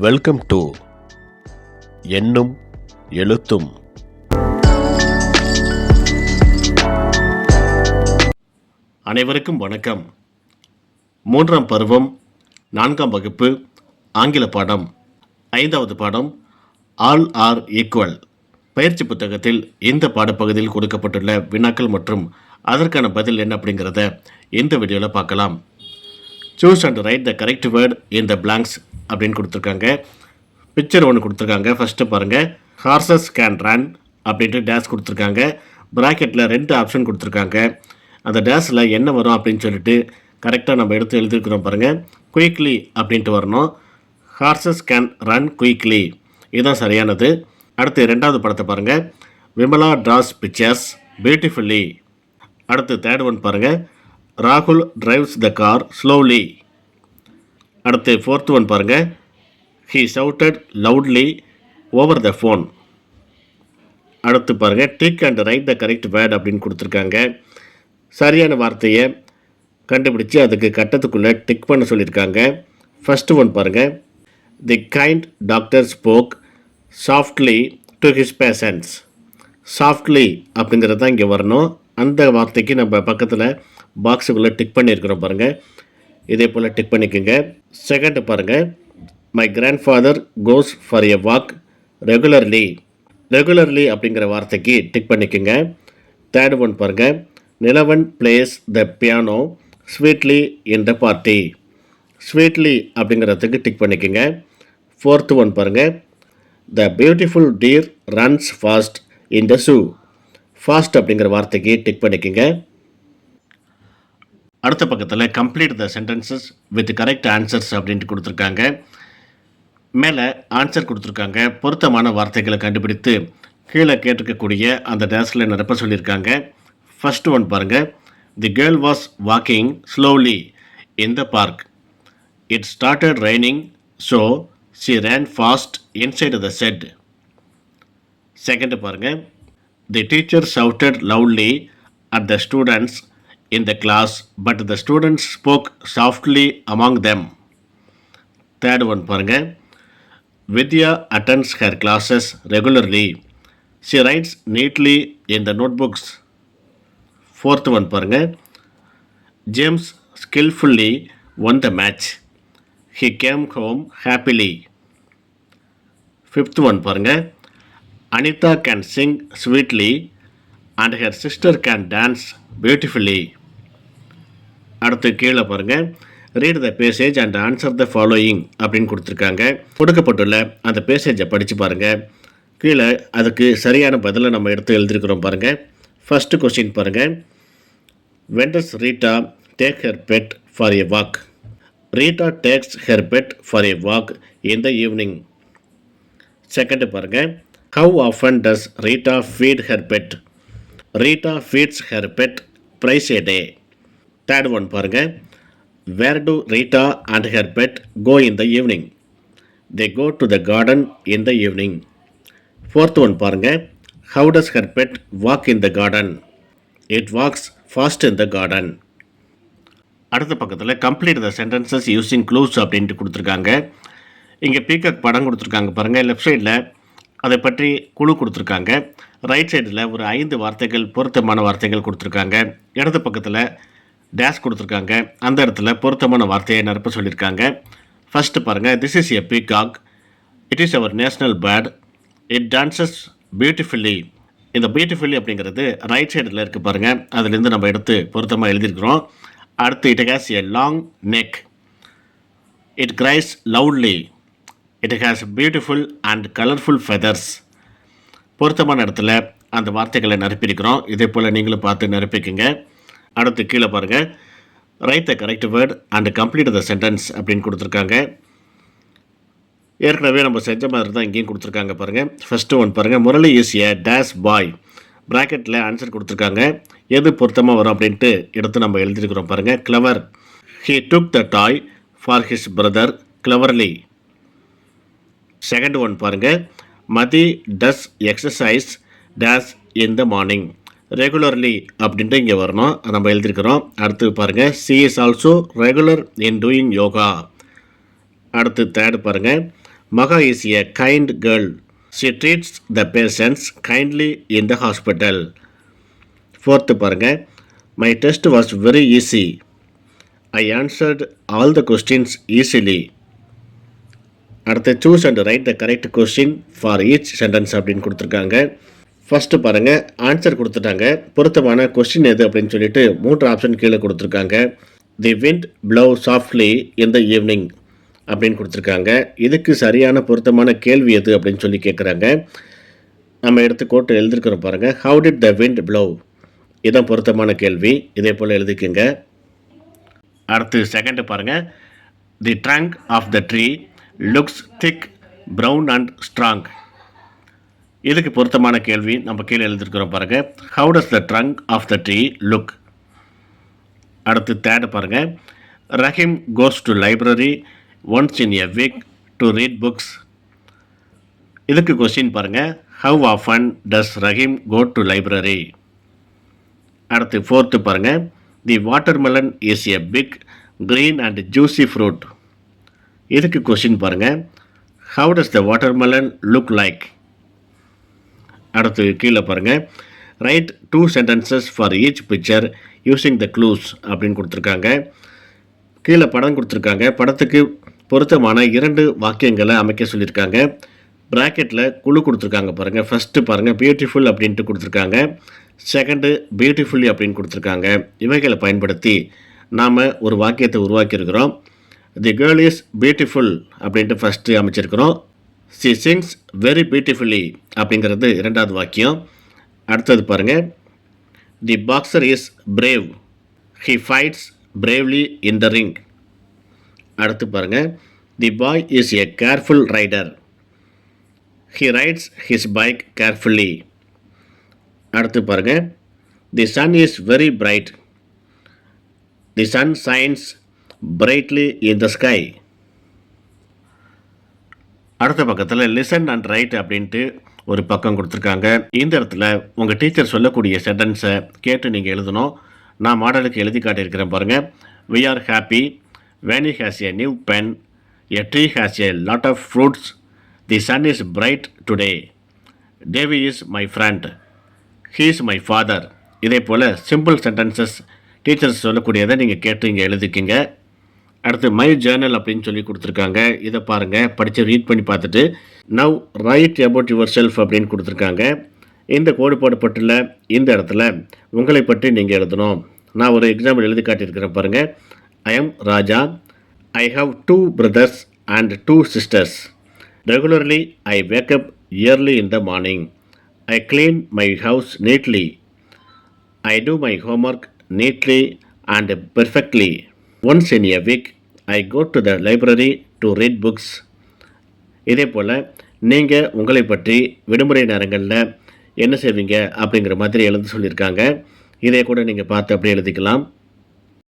Welcome to எண்ணும் எழுத்தும். அனைவருக்கும் வணக்கம். 3ஆம் பருவம் 4ஆம் வகுப்பு ஆங்கில பாடம் 5வது பாடம் ஆல் ஆர் ஈக்குவல் பயிற்சி புத்தகத்தில் இந்த பாடப்பகுதியில் கொடுக்கப்பட்டுள்ள வினாக்கள் மற்றும் அதற்கான பதில் என்ன அப்படிங்கிறத இந்த வீடியோவில் பார்க்கலாம். Choose and write the correct word in the blanks அப்படின்னு கொடுத்துருக்காங்க. பிக்சர் ஒன்று கொடுத்துருக்காங்க. ஃபஸ்ட்டு பாருங்கள், ஹார்சஸ் கேன் ரன் அப்படின்ட்டு டேஷ் கொடுத்துருக்காங்க. ப்ராக்கெட்டில் 2 ஆப்ஷன் கொடுத்துருக்காங்க. அந்த டேஷில் என்ன வரும் அப்படின்னு சொல்லிட்டு கரெக்டாக நம்ம எடுத்து எழுதியிருக்கிறோம் பாருங்கள். குயிக்லி அப்படின்ட்டு வரணும். ஹார்சஸ் கேன் ரன் குயிக்லி, இதுதான் சரியானது. அடுத்து 2வது படத்தை பாருங்கள். விமலா டிராஸ் பிக்சர்ஸ் பியூட்டிஃபுல்லி. அடுத்து 3rd ஒன் பாருங்கள். ராகுல் டிரைவ்ஸ் த கார் ஸ்லோலி. அடுத்து 4th ஒன் பாருங்கள். He shouted loudly over the phone. அடுத்து பாருங்கள், tick and write the correct word அப்படின்னு கொடுத்துருக்காங்க. சரியான வார்த்தையை கண்டுபிடிச்சு அதுக்கு கட்டத்துக்குள்ளே டிக் பண்ண சொல்லியிருக்காங்க. ஃபஸ்ட்டு ஒன் பாருங்கள். The kind doctor spoke softly to his patients. Softly அப்படிங்கிறது தான் இங்கே வரணும். அந்த வார்த்தைக்கு நம்ம பக்கத்தில் பாக்ஸுக்குள்ளே டிக் பண்ணியிருக்கிறோம் பாருங்கள். இதே போல் டிக் பண்ணிக்கோங்க. செகண்ட் பாருங்கள். My grandfather goes for a walk regularly. Regularly அப்படிங்கிற வார்த்தைக்கு டிக் பண்ணிக்கோங்க. 3rd ஒன் பாருங்கள். Nilavan plays the piano sweetly in the party. Sweetly அப்படிங்கிறதுக்கு டிக் பண்ணிக்கோங்க. 4th ஒன் பாருங்கள். The beautiful deer runs fast in the zoo. Fast அப்படிங்கிற வார்த்தைக்கு tick பண்ணிக்கோங்க. அடுத்த பக்கத்தில் complete the sentences with correct answers அப்படின்ட்டு கொடுத்துருக்காங்க. மேலே ஆன்சர் கொடுத்துருக்காங்க. பொருத்தமான வார்த்தைகளை கண்டுபிடித்து கீழே கேட்டிருக்கக்கூடிய அந்த டேஷில் நிரப்ப சொல்லியிருக்காங்க. ஃபஸ்ட்டு ஒன் பாருங்கள். The girl was walking slowly in the park. It started raining so she ran fast inside the shed. Second பாருங்கள். The teacher shouted loudly at the students in the class but the students spoke softly among them. 3rd one பாருங்க. Vidya attends her classes regularly. She writes neatly in the notebooks. 4th one பாருங்க. James skillfully won the match. He came home happily. 5th one பாருங்க. Anita can sing sweetly and her sister can dance beautifully. அடுத்து கீழே பாருங்கள். Read the passage and answer the following அப்படின்னு கொடுத்துருக்காங்க. கொடுக்கப்பட்டுள்ள அந்த பேசேஜை படித்து பாருங்கள். கீழே அதுக்கு சரியான பதிலை நம்ம எடுத்து எழுதியிருக்கிறோம் பாருங்கள். ஃபஸ்ட்டு கொஸ்டின் பாருங்கள். When does Rita take her pet for a walk? Rita takes her pet for a walk in the evening. Second பாருங்கள். How often does Rita feed her pet? Rita feeds her pet thrice a day. 3rd one பாருங்கள். Where do Rita and her pet go in the evening? They go to the garden in the evening. 4th one பாருங்கள். How does her bed walk in the garden? It walks fast in the garden. அடுத்த பக்கத்தில் complete the sentences using clues அப்படின்ட்டு கொடுத்துருக்காங்க. இங்கே peacock படம் கொடுத்துருக்காங்க பாருங்கள். Left சைடில் அதை பற்றி குழு கொடுத்துருக்காங்க. ரைட் சைடில் ஒரு 5 வார்த்தைகள் பொருத்தமான வார்த்தைகள் கொடுத்துருக்காங்க. இடது பக்கத்தில் டேஷ் கொடுத்துருக்காங்க. அந்த இடத்துல பொருத்தமான வார்த்தையை நிரப்ப சொல்லியிருக்காங்க. ஃபஸ்ட்டு பாருங்கள். This is a peacock. It is our national bird. It dances beautifully. இந்த பியூட்டிஃபுல்லி அப்படிங்கிறது ரைட் சைடில் இருக்குது பாருங்கள். அதுலேருந்து நம்ம எடுத்து பொருத்தமாக எழுதியிருக்கிறோம். அடுத்து it has a long neck. It cries loudly. It has beautiful and colourful feathers. பொருத்தமான இடத்துல அந்த வார்த்தைகளை நிரப்பியிருக்கிறோம். இதே போல் நீங்களும் பார்த்து நிரப்பிக்குங்க. அடுத்து கீழே பாருங்கள். Right the correct word and complete the sentence அப்படின்னு கொடுத்துருக்காங்க. ஏற்கனவே நம்ம செஞ்ச மாதிரி தான் இங்கேயும் கொடுத்துருக்காங்க பாருங்கள். ஃபஸ்ட்டு ஒன் பாருங்கள். Murali is a dash boy. ப்ராக்கெட்டில் ஆன்சர் கொடுத்துருக்காங்க. எது பொருத்தமாக வரும் அப்படின்ட்டு எடுத்து நம்ம எழுதியிருக்கிறோம் பாருங்கள். Clever. He took the toy for his brother cleverly. Second one பாருங்கள். Mathi does exercise dash in the morning. Regularly அப்படின்ட்டு இங்கே வரணும். நம்ம எழுதியிருக்கிறோம். அடுத்து பாருங்கள். She is also regular in doing yoga. அடுத்து 3rd பாருங்கள். Maga is a kind girl. She treats the patients kindly in the hospital. Fourth பாருங்க, my test was very easy. I answered all the questions easily. அடுத்து choose and write the correct question for each sentence அப்படின்னு கொடுத்துருக்காங்க. First பாருங்கள், answer கொடுத்துட்டாங்க. பொருத்தமான question எது அப்படின்னு சொல்லிட்டு 3 ஆப்ஷன் கீழே கொடுத்துருக்காங்க. தி wind blow softly in the evening அப்படின்னு கொடுத்துருக்காங்க. இதுக்கு சரியான பொருத்தமான கேள்வி எது அப்படின்னு சொல்லி கேட்குறாங்க. நம்ம எடுத்து கோட்டு எழுதிருக்கிறோம் பாருங்கள். How did the wind blow, இதுதான் பொருத்தமான கேள்வி. இதே போல் எழுதிக்குங்க. அடுத்து செகண்டு பாருங்கள். The trunk of the tree looks thick brown and strong. இதுக்கு பொருத்தமான கேள்வி நம்ம கீழே எழுதிருக்கிறோம் பாருங்கள். How does the trunk of the tree look. அடுத்து தேர்டு பாருங்கள். Rahim goes to library once in a week to read books. இதுக்கு கொஸ்டின் பாருங்கள். How often does Rahim go to library. அடுத்து ஃபோர்த்து பாருங்கள். The watermelon is a big green and juicy fruit. இதுக்கு question பாருங்கள். How does the watermelon look like. அடுத்து கீழே பாருங்கள். Right 2 sentences for each picture using the clues அப்படின்னு கொடுத்துருக்காங்க. கீழே படம் கொடுத்துருக்காங்க. படத்துக்கு பொருத்தமான 2 வாக்கியங்களை அமைக்க சொல்லியிருக்காங்க. ப்ராக்கெட்டில் குழு கொடுத்துருக்காங்க பாருங்கள். ஃபஸ்ட்டு பாருங்கள், பியூட்டிஃபுல் அப்படின்ட்டு கொடுத்துருக்காங்க. செகண்டு பியூட்டிஃபுல்லி அப்படின்னு கொடுத்துருக்காங்க. இவைகளை பயன்படுத்தி நாம் ஒரு வாக்கியத்தை உருவாக்கியிருக்கிறோம். தி கேர்ள் இஸ் பியூட்டிஃபுல் அப்படின்ட்டு ஃபஸ்ட்டு அமைச்சிருக்கிறோம். சி சிங்ஸ் வெரி பியூட்டிஃபுல்லி அப்படிங்கிறது 2வது வாக்கியம். அடுத்தது பாருங்கள். The boxer is brave. He fights bravely in the ring. அடுத்து பாருங்கள். The boy is a careful rider. He rides his bike carefully. அடுத்து பாருங்கள். The sun is very bright. The sun shines brightly in the sky. அடுத்த பக்கத்தில் listen and right அப்படின்ட்டு ஒரு பக்கம் கொடுத்துருக்காங்க. இந்த இடத்துல உங்கள் டீச்சர் சொல்லக்கூடிய சென்டென்ஸை கேட்டு நீங்கள் எழுதணும். நான் மாடலுக்கு எழுதி காட்டியிருக்கிறேன் பாருங்கள். We are happy when he has a new pen. A tree has a lot of fruits. The sun is bright today. Devi is my friend. He is my father. இதே போல் சிம்பிள் சென்டென்சஸ் டீச்சர்ஸ் சொல்லக்கூடியதை நீங்கள் கேட்டு இங்கே எழுதிக்கிங்க. அடுத்து my Journal அப்படின்னு சொல்லி கொடுத்துருக்காங்க. இதை பாருங்கள், படித்து ரீட் பண்ணி பார்த்துட்டு now right about your self அப்படின்னு கொடுத்துருக்காங்க. இந்த கோடு போடப்பட்டுள்ள இந்த இடத்துல உங்களை பற்றி நீங்கள் எழுதணும். நான் ஒரு எக்ஸாம்பிள் எழுதி காட்டியிருக்கிறேன் பாருங்கள். I am Raja. I have 2 brothers and 2 sisters. Regularly I wake up early in the morning. I clean my house neatly. I do my homework neatly and perfectly. Once in a week I go to the library to read books. இதே போல் நீங்கள் உங்களை பற்றி விடுமுறை நேரங்களில் என்ன செய்வீங்க அப்படிங்கிற மாதிரி எழுத சொல்லியிருக்காங்க. இதை கூட நீங்கள் பார்த்து அப்படியே எழுதிக்கலாம்.